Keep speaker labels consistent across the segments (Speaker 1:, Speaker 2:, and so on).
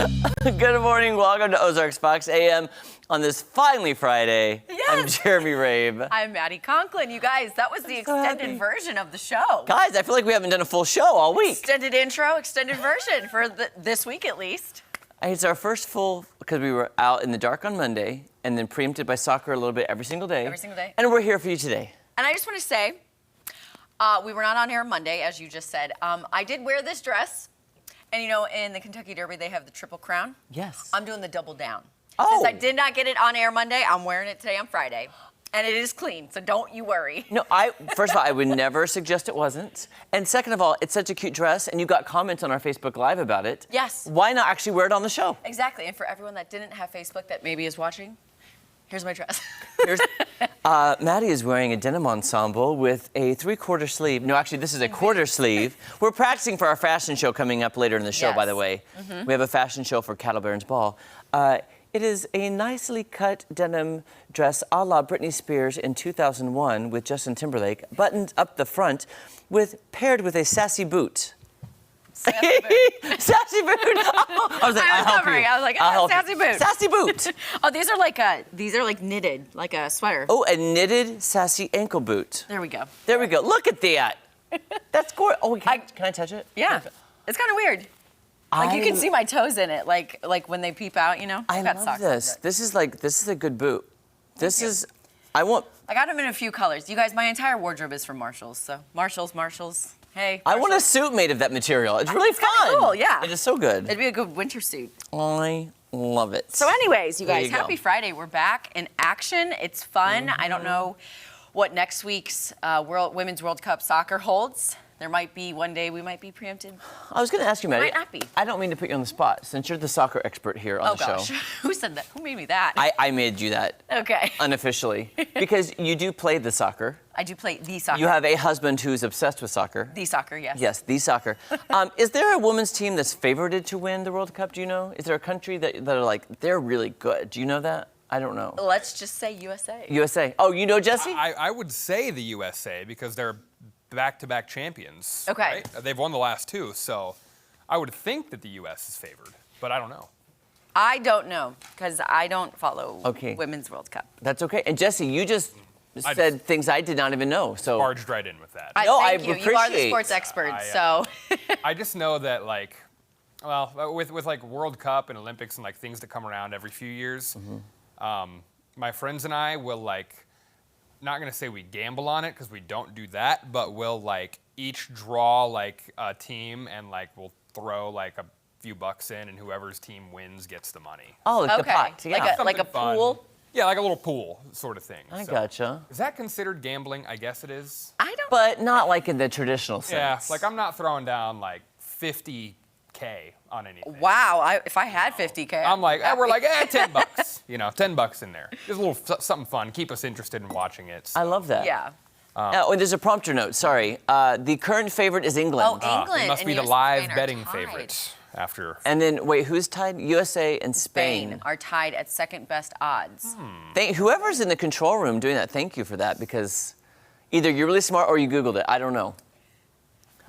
Speaker 1: Good morning. Welcome to Ozarks Fox AM on this finally Friday.
Speaker 2: Yes.
Speaker 1: I'm Jeremy Rave.
Speaker 2: I'm Maddie Conklin. You guys, that was the extended version of the show.
Speaker 1: Guys, I feel like we haven't done a full show all week.
Speaker 2: Extended intro, extended version for this week at least.
Speaker 1: It's our first full, because we were out in the dark on Monday and then preempted by soccer a little bit every single day.
Speaker 2: Every single day.
Speaker 1: And we're here for you today.
Speaker 2: And I just want to say, we were not on air Monday, as you just said. I did wear this dress. And you know, in the Kentucky Derby, they have the Triple Crown.
Speaker 1: Yes.
Speaker 2: I'm doing the double down.
Speaker 1: Oh.
Speaker 2: Since I did not get it on air Monday, I'm wearing it today on Friday. And it is clean, so don't you worry.
Speaker 1: No, first of all, I would never suggest it wasn't. And second of all, it's such a cute dress, and you got comments on our Facebook Live about it.
Speaker 2: Yes.
Speaker 1: Why not actually wear it on the show?
Speaker 2: Exactly. And for everyone that didn't have Facebook that maybe is watching, here's my dress.
Speaker 1: Maddie is wearing a denim ensemble with a 3/4 sleeve. No, actually, this is a quarter sleeve. We're practicing for our fashion show coming up later in the show, by the way. We have a fashion show for Cattle Baron's Ball. It is a nicely cut denim dress a la Britney Spears in 2001 with Justin Timberlake, buttoned up the front, paired with a sassy boot.
Speaker 2: Sassy boot.
Speaker 1: Sassy boot. Oh, I was like, I'll help you.
Speaker 2: I was like,
Speaker 1: I'll help
Speaker 2: sassy
Speaker 1: you.
Speaker 2: boot.
Speaker 1: Sassy boot.
Speaker 2: Oh, these are like knitted, like a sweater.
Speaker 1: Oh, a knitted sassy ankle boot.
Speaker 2: There we go.
Speaker 1: There we go. Look at that. That's gorgeous. Oh, can I touch it?
Speaker 2: Yeah. It's kind of weird. Like you can see my toes in it, like when they peep out, you know.
Speaker 1: I
Speaker 2: I've got
Speaker 1: love
Speaker 2: socks
Speaker 1: this.
Speaker 2: on,
Speaker 1: This is a good boot.
Speaker 2: I got them in a few colors. You guys, my entire wardrobe is from Marshalls, so Marshalls. Hey.
Speaker 1: I want a
Speaker 2: Marshalls.
Speaker 1: suit made of that material. It's really
Speaker 2: kinda
Speaker 1: fun.
Speaker 2: cool, yeah.
Speaker 1: It is so good.
Speaker 2: It'd be a good winter suit.
Speaker 1: I love it.
Speaker 2: So anyways, you
Speaker 1: There
Speaker 2: guys,
Speaker 1: you go.
Speaker 2: happy Friday. We're back in action. It's fun. I don't know what next week's Women's World Cup soccer holds. There might be one day we might be preempted.
Speaker 1: I was going to ask you, Maddie.
Speaker 2: Might not be.
Speaker 1: I don't mean to put you on the spot, since you're the soccer expert here on the show.
Speaker 2: Who said that? Who made me that?
Speaker 1: I made you that.
Speaker 2: Okay.
Speaker 1: Unofficially. Because you do play the soccer.
Speaker 2: I do play the soccer.
Speaker 1: You have a husband who's obsessed with soccer.
Speaker 2: The soccer, yes.
Speaker 1: Yes, the soccer. Is there a women's team that's favorited to win the World Cup? Do you know? Is there a country that are like, they're really good? Do you know that? I don't know.
Speaker 2: Let's just say USA.
Speaker 1: USA. Oh, you know Jesse?
Speaker 3: I would say the USA because they're back-to-back champions.
Speaker 2: Okay.
Speaker 3: Right? They've won the last two, so I would think that the U.S. is favored, but I don't know.
Speaker 2: I don't know because I don't follow Women's World Cup.
Speaker 1: That's okay. And Jesse, you just said things I did not even know. So
Speaker 3: Barged right in with that.
Speaker 2: Thank you. You are the sports expert, so.
Speaker 3: I just know that with like World Cup and Olympics and like things that come around every few years, my friends and I will not gonna say we gamble on it because we don't do that, but we'll each draw a team and we'll throw a few bucks in, and whoever's team wins gets the money.
Speaker 1: Oh, like the pot. Yeah.
Speaker 2: Like a pool?
Speaker 3: Yeah, like a little pool sort of thing.
Speaker 1: I gotcha.
Speaker 3: Is that considered gambling? I guess it is.
Speaker 2: I don't.
Speaker 1: But not like in the traditional sense.
Speaker 3: Yeah, I'm not throwing down $50K on anything.
Speaker 2: Wow, if I had $50K.
Speaker 3: I'm we're $10. You know, $10 in there. Just a little something fun. Keep us interested in watching it. So.
Speaker 1: I love that.
Speaker 2: Yeah.
Speaker 1: And there's a prompter note. Sorry. The current favorite is England.
Speaker 2: Oh, England.
Speaker 3: It must be the
Speaker 2: US
Speaker 3: live
Speaker 2: and Spain are
Speaker 3: betting
Speaker 2: tied.
Speaker 3: favorites after.
Speaker 1: And then wait, who's tied? USA and Spain.
Speaker 2: Spain are tied at second best odds.
Speaker 1: Whoever's in the control room doing that, thank you for that, because either you're really smart or you Googled it. I don't know.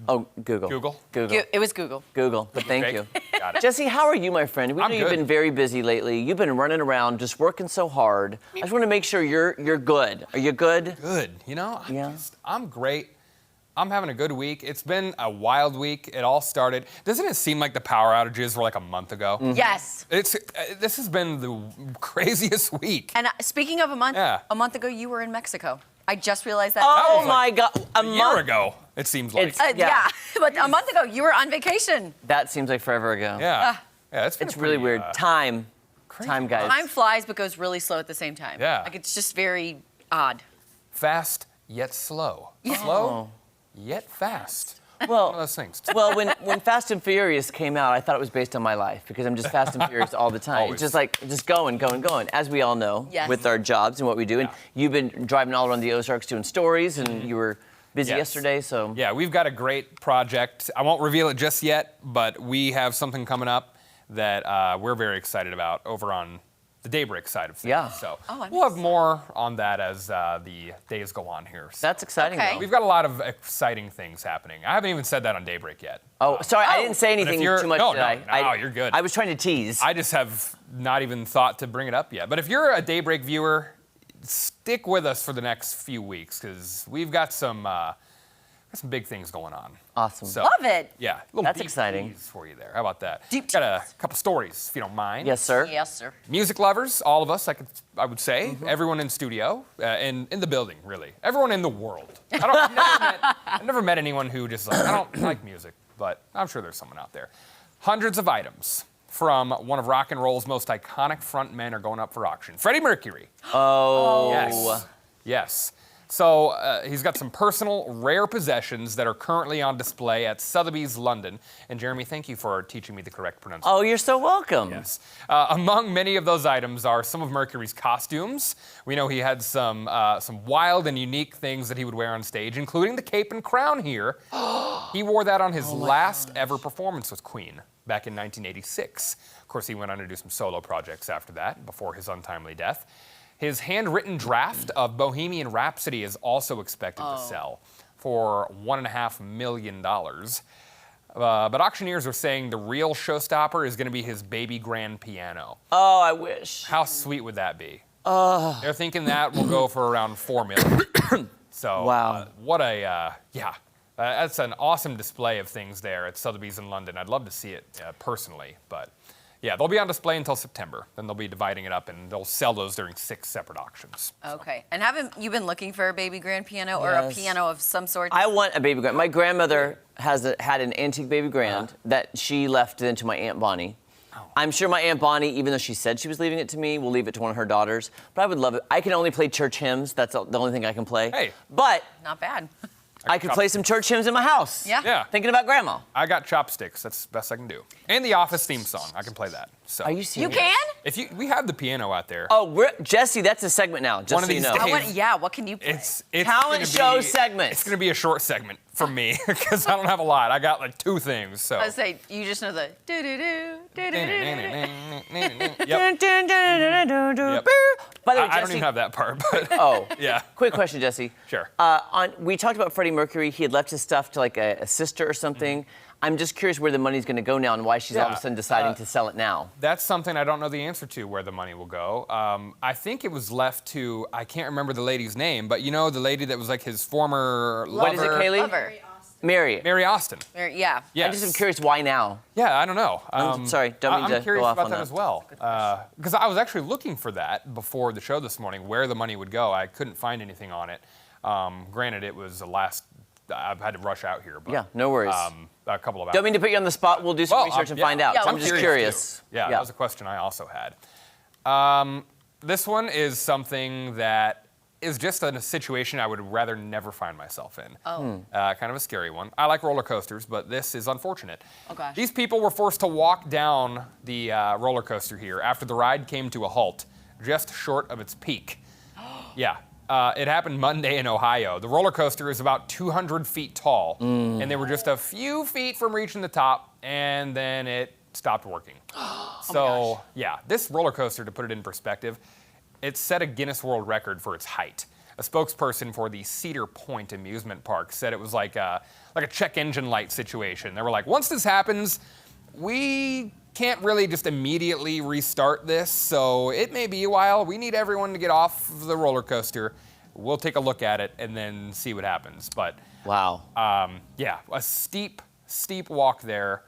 Speaker 1: Oh, Google.
Speaker 3: Google?
Speaker 1: Google.
Speaker 2: It was Google.
Speaker 1: Google, but thank you.
Speaker 3: Got it.
Speaker 1: Jesse, how are you, my friend? We know you've
Speaker 3: good.
Speaker 1: been very busy lately. You've been running around, just working so hard. I just want to make sure you're good. Are you good?
Speaker 3: Good. You know,
Speaker 1: Yeah.
Speaker 3: I'm great. I'm having a good week. It's been a wild week. It all started. Doesn't it seem like the power outages were like a month ago?
Speaker 2: Yes.
Speaker 3: This has been the craziest week.
Speaker 2: And speaking of a month ago you were in Mexico. I just realized that.
Speaker 1: Oh
Speaker 3: was
Speaker 1: my God!
Speaker 3: A year ago, it seems like.
Speaker 2: Yeah, but a month ago you were on vacation.
Speaker 1: That seems like forever ago.
Speaker 3: Yeah. It's
Speaker 1: really weird. Time, guys.
Speaker 2: Time flies but goes really slow at the same time.
Speaker 3: Yeah.
Speaker 2: Like it's just very odd.
Speaker 3: Fast yet slow.
Speaker 2: Yeah.
Speaker 3: Slow yet fast.
Speaker 1: Well,
Speaker 3: One of those things.
Speaker 1: Well, when Fast and Furious came out, I thought it was based on my life because I'm just Fast and Furious all the time.
Speaker 3: Always.
Speaker 1: It's just going, as we all know,
Speaker 2: Yes.
Speaker 1: with our jobs and what we do. And you've been driving all around the Ozarks doing stories, and you were busy yesterday, so.
Speaker 3: Yeah, we've got a great project. I won't reveal it just yet, but we have something coming up that we're very excited about over on the daybreak side of things.
Speaker 1: Yeah.
Speaker 3: So
Speaker 2: I'm
Speaker 3: we'll have more on that as the days go on here. So
Speaker 1: That's exciting,
Speaker 2: Okay.
Speaker 1: though.
Speaker 3: we've got a lot of exciting things happening. I haven't even said that on daybreak yet.
Speaker 1: Oh, sorry, I didn't say anything
Speaker 3: you're-
Speaker 1: too much.
Speaker 3: no,
Speaker 1: did
Speaker 3: no,
Speaker 1: I?
Speaker 3: no, you're good.
Speaker 1: I was trying to tease.
Speaker 3: I just have not even thought to bring it up yet. But if you're a daybreak viewer, stick with us for the next few weeks because we've got some big things going on.
Speaker 1: Awesome.
Speaker 3: So,
Speaker 2: Love it.
Speaker 3: Yeah, little
Speaker 1: That's
Speaker 3: deep
Speaker 1: exciting.
Speaker 3: tease for you there. How about that?
Speaker 2: Deep
Speaker 3: Got a couple stories, if you don't mind.
Speaker 1: Yes, sir.
Speaker 2: Yes, sir.
Speaker 3: Music lovers, all of us, I would say,
Speaker 1: Mm-hmm.
Speaker 3: everyone in studio, in the building, really, everyone in the world. I've never met anyone who just like I don't like music, but I'm sure there's someone out there. Hundreds of items from one of rock and roll's most iconic frontmen are going up for auction. Freddie Mercury.
Speaker 1: Oh.
Speaker 3: Yes. Yes. So he's got some personal, rare possessions that are currently on display at Sotheby's, London. And Jeremy, thank you for teaching me the correct pronunciation.
Speaker 1: Oh, you're so welcome.
Speaker 3: Yes. Among many of those items are some of Mercury's costumes. We know he had some wild and unique things that he would wear on stage, including the cape and crown here. He wore that on his last ever performance with Queen back in 1986. Of course, he went on to do some solo projects after that, before his untimely death. His handwritten draft of Bohemian Rhapsody is also expected to sell for $1.5 million. But auctioneers are saying the real showstopper is going to be his baby grand piano.
Speaker 1: Oh, I wish.
Speaker 3: How sweet would that be? They're thinking that will go for around $4 million. So,
Speaker 1: Wow.
Speaker 3: What a, that's an awesome display of things there at Sotheby's in London. I'd love to see it personally, but yeah, they'll be on display until September. Then they'll be dividing it up, and they'll sell those during 6 separate auctions.
Speaker 2: Okay. And haven't you been looking for a baby grand piano or a
Speaker 1: Yes.
Speaker 2: piano of some sort?
Speaker 1: I want a baby grand. My grandmother had an antique baby grand that she left then to my Aunt Bonnie. I'm sure my Aunt Bonnie, even though she said she was leaving it to me, will leave it to one of her daughters. But I would love it. I can only play church hymns. That's the only thing I can play.
Speaker 3: Hey.
Speaker 1: But
Speaker 2: Not bad.
Speaker 1: I could play some church hymns in my house.
Speaker 2: Yeah.
Speaker 3: Yeah.
Speaker 1: Thinking about grandma.
Speaker 3: I got chopsticks. That's the best I can do. And the Office theme song. I can play that. So
Speaker 1: Are you
Speaker 2: You
Speaker 1: serious?
Speaker 2: can?
Speaker 3: If we have the piano out there.
Speaker 1: Oh, Jesse, that's a segment now. Just
Speaker 3: One of
Speaker 1: so you
Speaker 3: these
Speaker 1: know.
Speaker 3: days.
Speaker 2: What can you play?
Speaker 3: It's
Speaker 1: Talent
Speaker 3: gonna
Speaker 1: show
Speaker 3: be-
Speaker 1: segment.
Speaker 3: It's going to be a short segment for me because I don't have a lot. I got like 2 things. So.
Speaker 2: I was say you just know the do do do do do do.
Speaker 3: Yep. Yep.
Speaker 1: By the way,
Speaker 3: I don't
Speaker 1: Jesse.
Speaker 3: even have that part, but
Speaker 1: Oh,
Speaker 3: yeah.
Speaker 1: quick question, Jesse.
Speaker 3: Sure.
Speaker 1: We talked about Freddie Mercury. He had left his stuff to like a sister or something. I'm just curious where the money's going to go now and why she's all of a
Speaker 3: Yeah,
Speaker 1: sudden deciding to sell it now.
Speaker 3: That's something I don't know the answer to where the money will go. I think it was left to, I can't remember the lady's name, but you know the lady that was like his former lover?
Speaker 1: What is it, Kaylee?
Speaker 2: Lover.
Speaker 1: Mary.
Speaker 3: Mary Austin.
Speaker 2: Yeah.
Speaker 3: Yes.
Speaker 1: I'm just curious why now.
Speaker 3: Yeah, I don't know.
Speaker 1: I'm sorry, don't mean
Speaker 3: I'm
Speaker 1: to
Speaker 3: curious
Speaker 1: go off
Speaker 3: about
Speaker 1: on
Speaker 3: that
Speaker 1: that.
Speaker 3: as well. Because I was actually looking for that before the show this morning, where the money would go. I couldn't find anything on it. Granted, it was I've had to rush out here. But,
Speaker 1: Yeah, no worries.
Speaker 3: A couple of hours.
Speaker 1: Don't mean to put you on the spot. We'll do some
Speaker 3: Well,
Speaker 1: research and
Speaker 3: yeah.
Speaker 1: find out.
Speaker 2: Yeah,
Speaker 1: I'm just curious.
Speaker 3: Too. Yeah, that was a question I also had. This one is something that is just a situation I would rather never find myself in.
Speaker 2: Oh.
Speaker 3: Kind of a scary one. I like roller coasters, but this is unfortunate.
Speaker 2: Oh, gosh.
Speaker 3: These people were forced to walk down the roller coaster here after the ride came to a halt, just short of its peak. Yeah. It happened Monday in Ohio. The roller coaster is about 200 feet tall, and they were just a few feet from reaching the top, and then it stopped working. So, yeah, this roller coaster, to put it in perspective, it set a Guinness World Record for its height. A spokesperson for the Cedar Point amusement park said it was like a check engine light situation. They were like, once this happens, we can't really just immediately restart this, so it may be a while. We need everyone to get off the roller coaster. We'll take a look at it and then see what happens. But
Speaker 1: Wow.
Speaker 3: yeah, a steep walk there.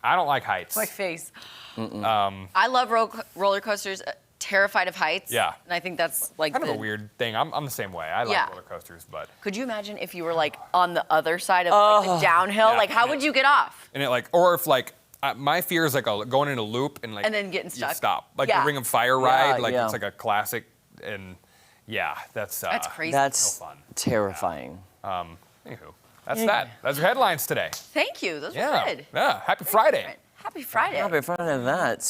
Speaker 3: I don't like heights.
Speaker 2: My face. I love roller coasters. Terrified of heights.
Speaker 3: Yeah.
Speaker 2: And I think that's like
Speaker 3: Kind of a weird thing. I'm the same way. I like
Speaker 2: Yeah.
Speaker 3: roller coasters, but
Speaker 2: Could you imagine if you were like on the other side of like, the downhill?
Speaker 3: Yeah.
Speaker 2: Like, how would you get off?
Speaker 3: and it like, or if like, my fear is like going in a loop and like
Speaker 2: And then getting
Speaker 3: you
Speaker 2: stuck.
Speaker 3: stop. Like
Speaker 2: Yeah.
Speaker 3: the Ring of Fire ride, like
Speaker 1: yeah.
Speaker 3: it's like a classic, and yeah, that's
Speaker 2: Crazy.
Speaker 1: That's
Speaker 3: no fun.
Speaker 1: terrifying.
Speaker 3: Anywho, that's that. That's your headlines today.
Speaker 2: Thank you. Those were
Speaker 3: Yeah,
Speaker 2: good.
Speaker 3: yeah. Happy Friday.
Speaker 2: Happy Friday.
Speaker 1: I'll be in front of that.